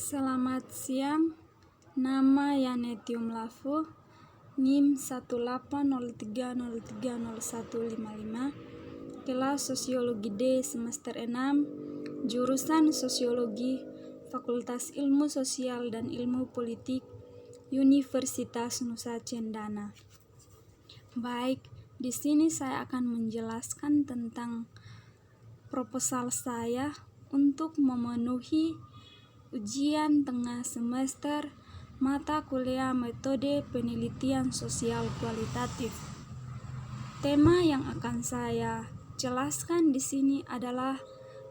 Selamat siang, nama Yanetium Lafu, NIM 18030300155, kelas Sosiologi D semester 6, jurusan Sosiologi, Fakultas Ilmu Sosial dan Ilmu Politik, Universitas Nusa Cendana. Baik, di sini saya akan menjelaskan tentang proposal saya untuk memenuhi ujian tengah semester mata kuliah metode penelitian sosial kualitatif. Tema yang akan saya jelaskan di sini adalah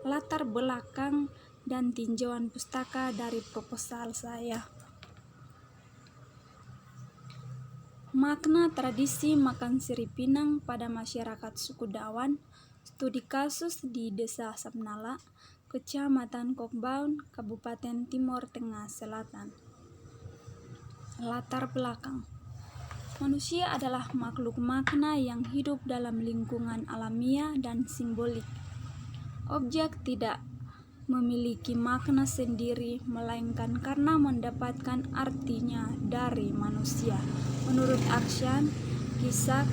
latar belakang dan tinjauan pustaka dari proposal saya. Makna tradisi makan sirih pinang pada masyarakat suku Dawan, studi kasus di Desa Sabnala, Kecamatan Kokbaun, Kabupaten Timor Tengah Selatan. Latar belakang. Manusia adalah makhluk makna yang hidup dalam lingkungan alamiah dan simbolik. Objek tidak memiliki makna sendiri, melainkan karena mendapatkan artinya dari manusia. Menurut Akshan, Kisak,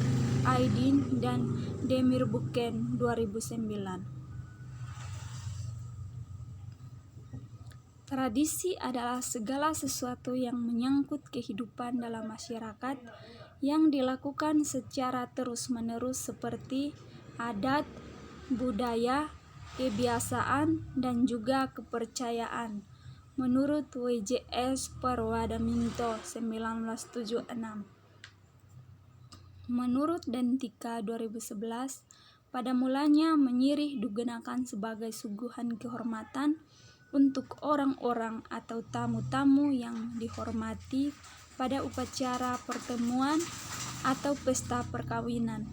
Aydin, dan Demirbuken 2009. Tradisi adalah segala sesuatu yang menyangkut kehidupan dalam masyarakat yang dilakukan secara terus-menerus seperti adat, budaya, kebiasaan, dan juga kepercayaan. Menurut WJS Perwadaminto 1976. Menurut Dentika 2011, pada mulanya menyirih digunakan sebagai suguhan kehormatan untuk orang-orang atau tamu-tamu yang dihormati pada upacara pertemuan atau pesta perkawinan.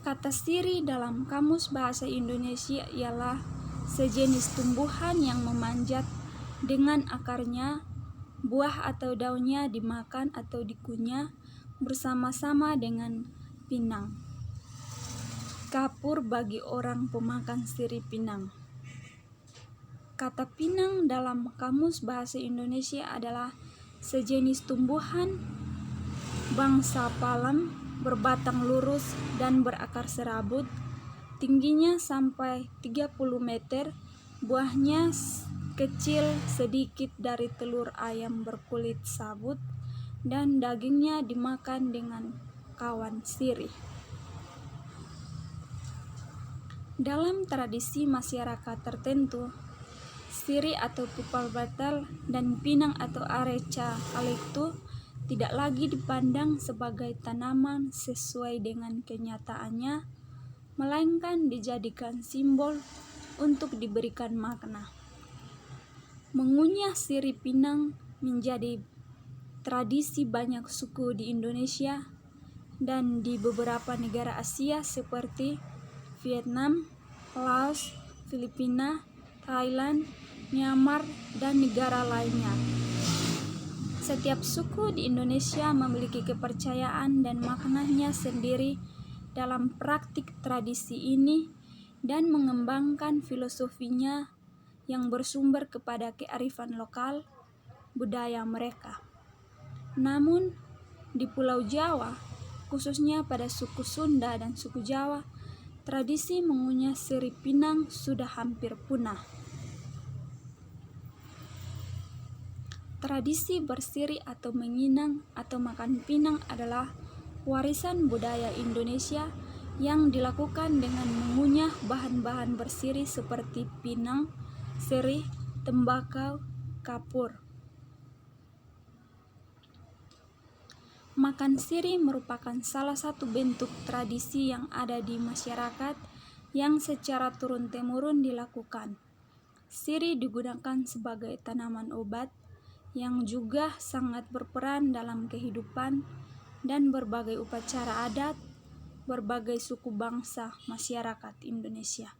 Kata sirih dalam Kamus Bahasa Indonesia ialah sejenis tumbuhan yang memanjat dengan akarnya, buah atau daunnya dimakan atau dikunyah bersama-sama dengan pinang. Kapur bagi orang pemakan sirih pinang. Kata pinang dalam Kamus Bahasa Indonesia adalah sejenis tumbuhan bangsa palem, berbatang lurus dan berakar serabut, tingginya sampai 30 meter, buahnya kecil sedikit dari telur ayam berkulit sabut, dan dagingnya dimakan dengan kawan sirih. Dalam tradisi masyarakat tertentu, sirih atau pupal batal dan pinang atau areca eukaliptus tidak lagi dipandang sebagai tanaman sesuai dengan kenyataannya, melainkan dijadikan simbol untuk diberikan makna. Mengunyah sirih pinang menjadi tradisi banyak suku di Indonesia dan di beberapa negara Asia seperti Vietnam, Laos, Filipina, Thailand, Myanmar, dan negara lainnya. Setiap suku di Indonesia memiliki kepercayaan dan maknanya sendiri dalam praktik tradisi ini dan mengembangkan filosofinya yang bersumber kepada kearifan lokal budaya mereka. Namun, di Pulau Jawa, khususnya pada suku Sunda dan suku Jawa, tradisi mengunyah sirih pinang sudah hampir punah. Tradisi bersirih atau menginang atau makan pinang adalah warisan budaya Indonesia yang dilakukan dengan mengunyah bahan-bahan bersirih seperti pinang, sirih, tembakau, kapur. Makan sirih merupakan salah satu bentuk tradisi yang ada di masyarakat yang secara turun-temurun dilakukan. Sirih digunakan sebagai tanaman obat yang juga sangat berperan dalam kehidupan dan berbagai upacara adat berbagai suku bangsa masyarakat Indonesia.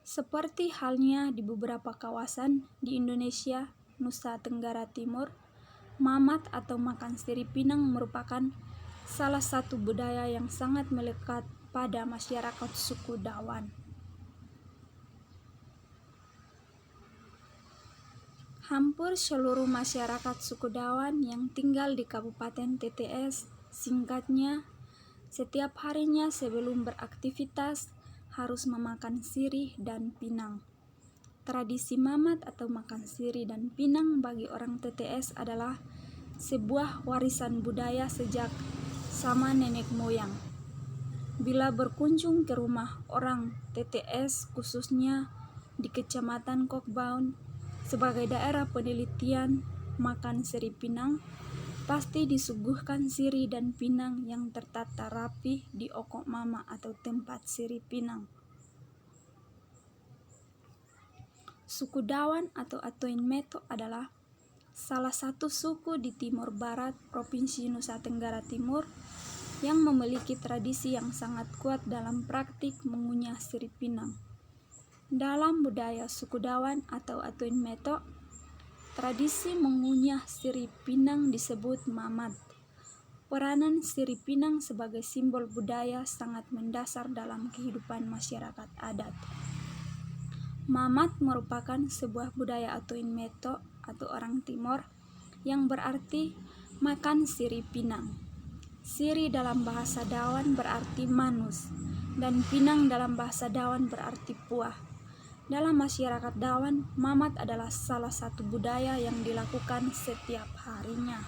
Seperti halnya di beberapa kawasan di Indonesia, Nusa Tenggara Timur, mamat atau makan sirih pinang merupakan salah satu budaya yang sangat melekat pada masyarakat suku Dawan. Hampir seluruh masyarakat suku Dawan yang tinggal di Kabupaten TTS, singkatnya, setiap harinya sebelum beraktivitas harus memakan sirih dan pinang. Tradisi mamat atau makan sirih dan pinang bagi orang TTS adalah sebuah warisan budaya sejak zaman nenek moyang. Bila berkunjung ke rumah orang TTS, khususnya di Kecamatan Kokbaun, sebagai daerah penelitian makan sirih pinang, pasti disuguhkan sirih dan pinang yang tertata rapi di okok mama atau tempat sirih pinang. Suku Dawan atau Atoin Meto adalah salah satu suku di Timur Barat Provinsi Nusa Tenggara Timur yang memiliki tradisi yang sangat kuat dalam praktik mengunyah sirih pinang. Dalam budaya suku Dawan atau Atoin Meto, tradisi mengunyah sirih pinang disebut mamat. Peranan sirih pinang sebagai simbol budaya sangat mendasar dalam kehidupan masyarakat adat. Mamat merupakan sebuah budaya Atoin Meto atau orang Timor yang berarti makan sirih pinang. Sirih dalam bahasa Dawan berarti manus dan pinang dalam bahasa Dawan berarti puah. Dalam masyarakat Dawan, mamat adalah salah satu budaya yang dilakukan setiap harinya.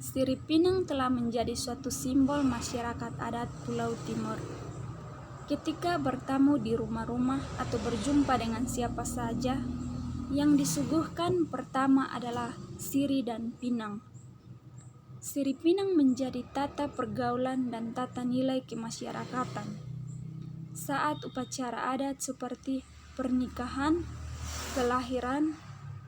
Sirih pinang telah menjadi suatu simbol masyarakat adat Pulau Timor. Ketika bertamu di rumah-rumah atau berjumpa dengan siapa saja, yang disuguhkan pertama adalah sirih dan pinang. Sirih pinang menjadi tata pergaulan dan tata nilai kemasyarakatan. Saat upacara adat seperti pernikahan, kelahiran,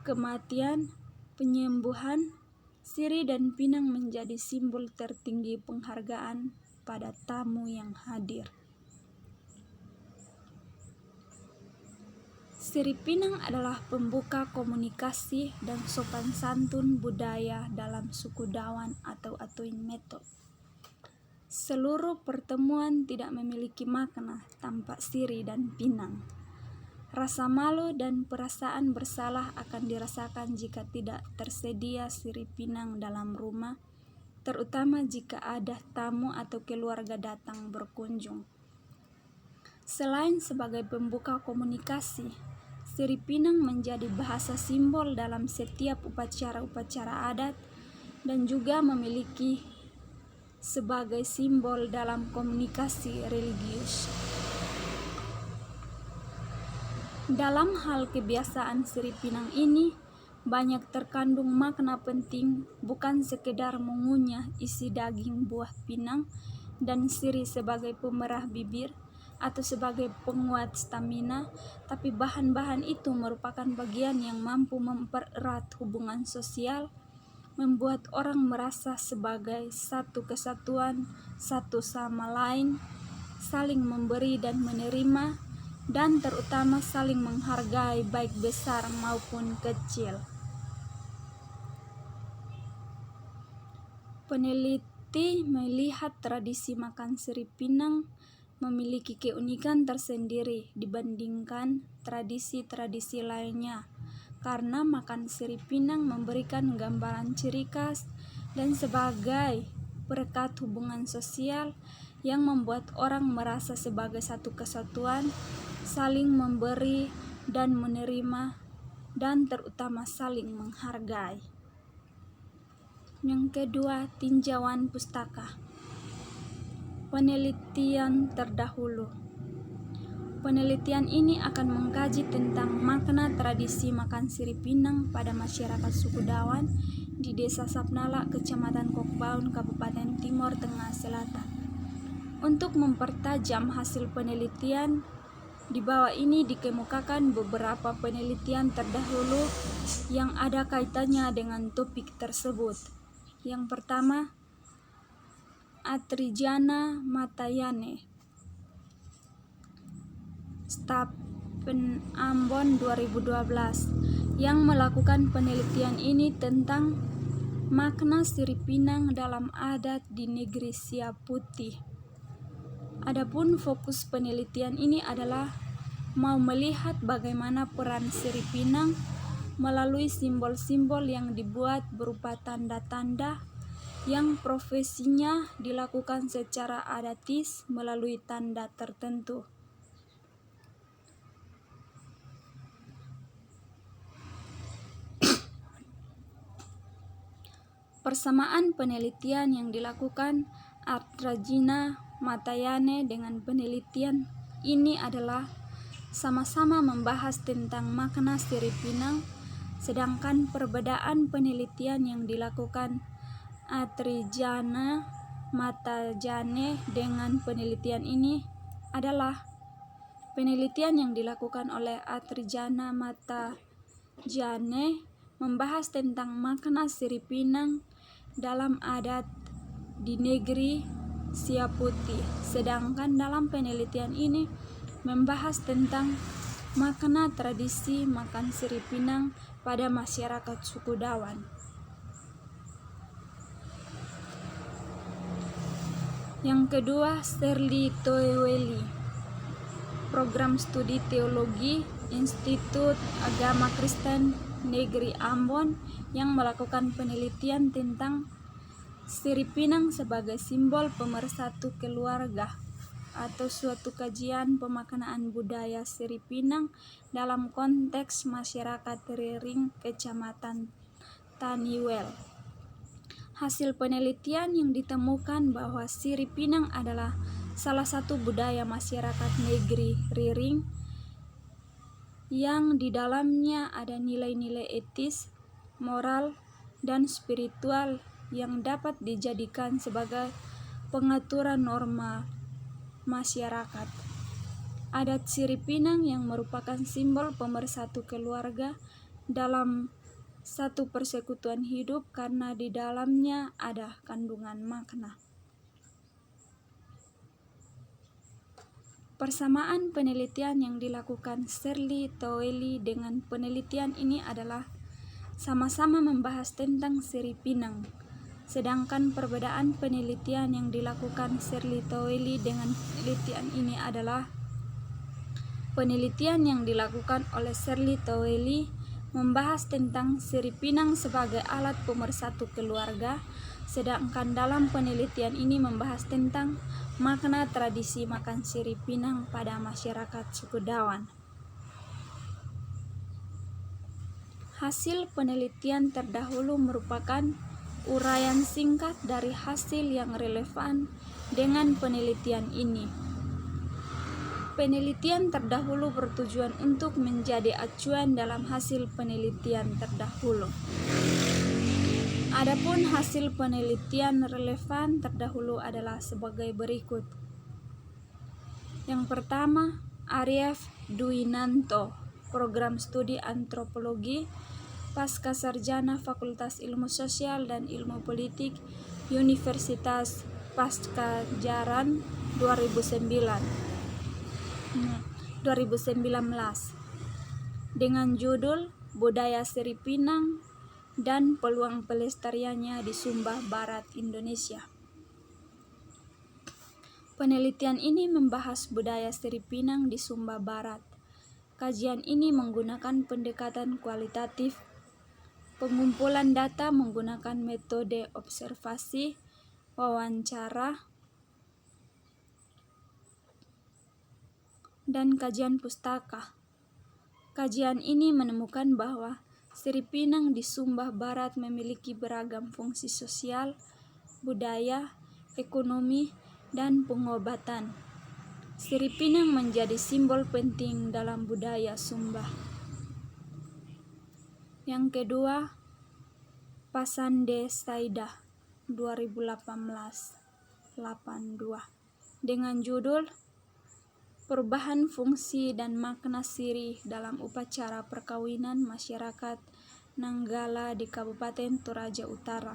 kematian, penyembuhan, sirih dan pinang menjadi simbol tertinggi penghargaan pada tamu yang hadir. Sirih pinang adalah pembuka komunikasi dan sopan santun budaya dalam suku Dawan atau Atoin Meto. Seluruh pertemuan tidak memiliki makna tanpa sirih dan pinang. Rasa malu dan perasaan bersalah akan dirasakan jika tidak tersedia sirih pinang dalam rumah, terutama jika ada tamu atau keluarga datang berkunjung. Selain sebagai pembuka komunikasi, sirih pinang menjadi bahasa simbol dalam setiap upacara-upacara adat dan juga memiliki sebagai simbol dalam komunikasi religius. Dalam hal kebiasaan sirih pinang ini, banyak terkandung makna penting, bukan sekedar mengunyah isi daging buah pinang dan sirih sebagai pemerah bibir atau sebagai penguat stamina, tapi bahan-bahan itu merupakan bagian yang mampu mempererat hubungan sosial, membuat orang merasa sebagai satu kesatuan satu sama lain, saling memberi dan menerima, dan terutama saling menghargai baik besar maupun kecil. Peneliti melihat tradisi makan sirih pinang memiliki keunikan tersendiri dibandingkan tradisi-tradisi lainnya, karena makan sirih pinang memberikan gambaran ciri khas dan sebagai perekat hubungan sosial yang membuat orang merasa sebagai satu kesatuan, saling memberi dan menerima, dan terutama saling menghargai. Yang kedua, tinjauan pustaka. Penelitian terdahulu. Penelitian ini akan mengkaji tentang makna tradisi makan sirih pinang pada masyarakat suku Dawan di Desa Sapnala, Kecamatan Kokbaun, Kabupaten Timor Tengah Selatan. Untuk mempertajam hasil penelitian, di bawah ini dikemukakan beberapa penelitian terdahulu yang ada kaitannya dengan topik tersebut. Yang pertama, Atrijana Matayane, Stapen Ambon 2012, yang melakukan penelitian ini tentang makna sirih pinang dalam adat di negeri Siap Putih. Adapun fokus penelitian ini adalah mau melihat bagaimana peran Siripinang melalui simbol-simbol yang dibuat berupa tanda-tanda yang profesinya dilakukan secara adatis melalui tanda tertentu. Persamaan penelitian yang dilakukan Artrajina Matayane dengan penelitian ini adalah sama-sama membahas tentang makna Siripinang, sedangkan perbedaan penelitian yang dilakukan Atrijana Matajane dengan penelitian ini adalah penelitian yang dilakukan oleh Atrijana Matajane membahas tentang makna Siripinang dalam adat di negeri Siap Putih, sedangkan dalam penelitian ini membahas tentang makna tradisi makan Siripinang pada masyarakat suku Dawan. Yang kedua, Shirley Toeweli, Program Studi Teologi Institut Agama Kristen Negeri Ambon, yang melakukan penelitian tentang Siripinang sebagai simbol pemersatu keluarga atau suatu kajian pemaknaan budaya Siripinang dalam konteks masyarakat Riring, Kecamatan Taniwel. Hasil penelitian yang ditemukan bahwa Siripinang adalah salah satu budaya masyarakat negeri Riring yang di dalamnya ada nilai-nilai etis, moral, dan spiritual yang dapat dijadikan sebagai pengaturan norma masyarakat. Adat Siripinang yang merupakan simbol pemersatu keluarga dalam satu persekutuan hidup karena di dalamnya ada kandungan makna. Persamaan penelitian yang dilakukan Shirley Toeweli dengan penelitian ini adalah sama-sama membahas tentang Siripinang, sedangkan perbedaan penelitian yang dilakukan Shirley Toeweli dengan penelitian ini adalah penelitian yang dilakukan oleh Shirley Toeweli membahas tentang Siripinang sebagai alat pemersatu keluarga, sedangkan dalam penelitian ini membahas tentang makna tradisi makan Siripinang pada masyarakat suku Dawan. Hasil penelitian terdahulu merupakan uraian singkat dari hasil yang relevan dengan penelitian ini. Penelitian terdahulu bertujuan untuk menjadi acuan dalam hasil penelitian terdahulu. Adapun hasil penelitian relevan terdahulu adalah sebagai berikut. Yang pertama, Arief Dwinanto, Program Studi Antropologi Pascasarjana Fakultas Ilmu Sosial dan Ilmu Politik Universitas Pascajaran 2019 dengan judul Budaya Siripinang dan Peluang Pelestariannya di Sumba Barat, Indonesia. Penelitian ini membahas budaya Siripinang di Sumba Barat. Kajian ini menggunakan pendekatan kualitatif, pengumpulan data menggunakan metode observasi, wawancara, dan kajian pustaka. Kajian ini menemukan bahwa Siripinang di Sumba Barat memiliki beragam fungsi sosial, budaya, ekonomi, dan pengobatan. Siripinang menjadi simbol penting dalam budaya Sumba. Yang kedua, Pasande Saidah 2018-82 dengan judul Perubahan Fungsi dan Makna Siri dalam Upacara Perkawinan Masyarakat Nanggala di Kabupaten Toraja Utara.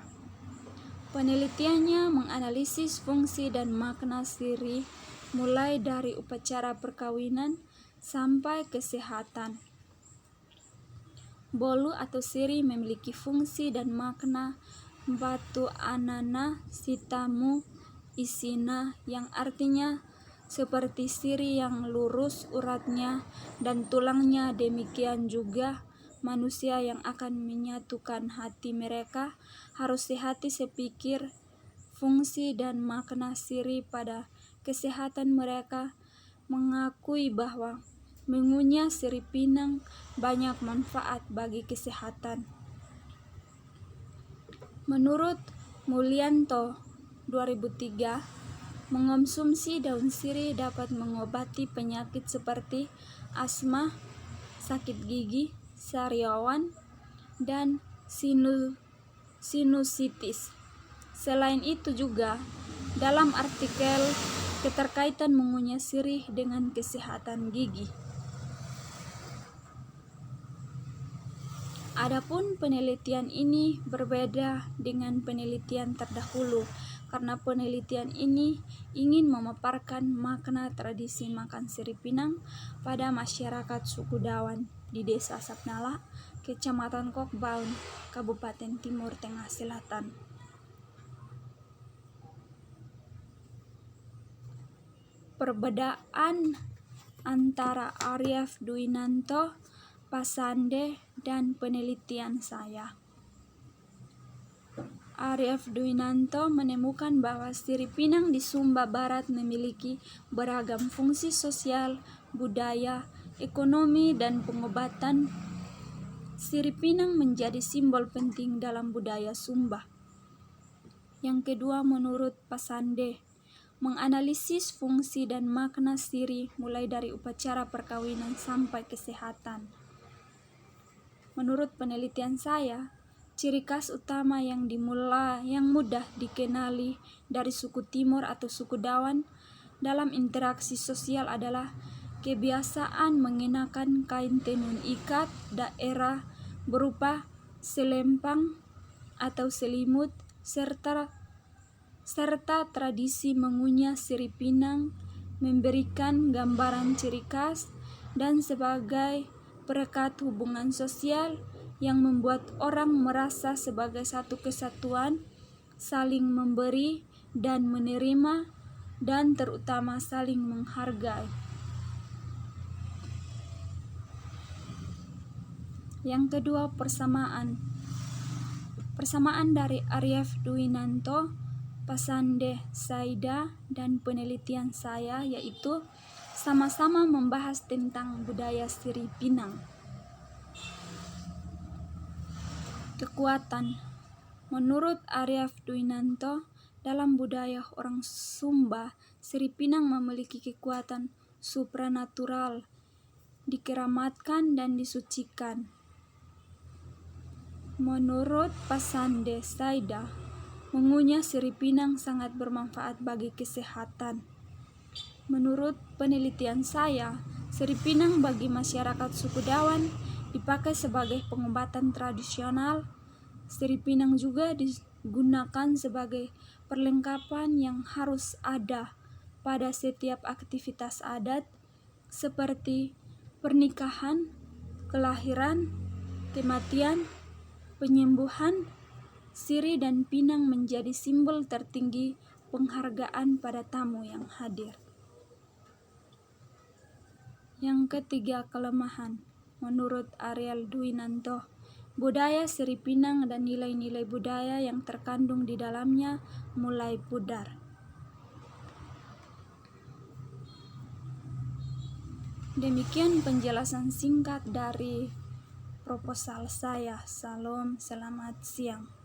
Penelitiannya menganalisis fungsi dan makna siri mulai dari upacara perkawinan sampai kesehatan. Bolu atau siri memiliki fungsi dan makna batu anana sitamu isina yang artinya seperti sirih yang lurus uratnya dan tulangnya. Demikian juga manusia yang akan menyatukan hati mereka harus sehati sepikir, fungsi dan makna sirih pada kesehatan mereka, mengakui bahwa mengunyah sirih pinang banyak manfaat bagi kesehatan. Menurut Mulyanto 2003, mengonsumsi daun sirih dapat mengobati penyakit seperti asma, sakit gigi, sariawan, dan sinusitis. Selain itu juga, dalam artikel keterkaitan mengunyah sirih dengan kesehatan gigi. Adapun penelitian ini berbeda dengan penelitian terdahulu, karena penelitian ini ingin memaparkan makna tradisi makan sirih pinang pada masyarakat suku Dawan di Desa Sapnala, Kecamatan Kokbaun, Kabupaten Timur Tengah Selatan. Perbedaan antara Aryaf Dwinanto, Pasande, dan penelitian saya. Aryaf Dwinanto menemukan bahwa sirih pinang di Sumba Barat memiliki beragam fungsi sosial, budaya, ekonomi, dan pengobatan. Sirih pinang menjadi simbol penting dalam budaya Sumba. Yang kedua, menurut Pasande, menganalisis fungsi dan makna sirih mulai dari upacara perkawinan sampai kesehatan. Menurut penelitian saya, ciri khas utama yang mudah dikenali dari suku Timur atau suku Dawan dalam interaksi sosial adalah kebiasaan mengenakan kain tenun ikat daerah berupa selempang atau selimut, serta tradisi mengunyah sirih pinang, memberikan gambaran ciri khas, dan sebagai perekat hubungan sosial yang membuat orang merasa sebagai satu kesatuan, saling memberi dan menerima, dan terutama saling menghargai. Yang kedua, persamaan dari Aryaf Dwinanto, Pasande Saida, dan penelitian saya yaitu sama-sama membahas tentang budaya sirih pinang. Kekuatan. Menurut Aryaf Dwinanto, dalam budaya orang Sumba, sirih pinang memiliki kekuatan supranatural, dikeramatkan dan disucikan. Menurut Pasande Saida, mengunyah sirih pinang sangat bermanfaat bagi kesehatan. Menurut penelitian saya, sirih pinang bagi masyarakat suku Dawan dipakai sebagai pengobatan tradisional. Sirih pinang juga digunakan sebagai perlengkapan yang harus ada pada setiap aktivitas adat seperti pernikahan, kelahiran, kematian, penyembuhan. Sirih dan pinang menjadi simbol tertinggi penghargaan pada tamu yang hadir. Yang ketiga, kelemahan. Menurut Aryaf Dwinanto, budaya sirih pinang dan nilai-nilai budaya yang terkandung di dalamnya mulai pudar. Demikian penjelasan singkat dari proposal saya. Salam, selamat siang.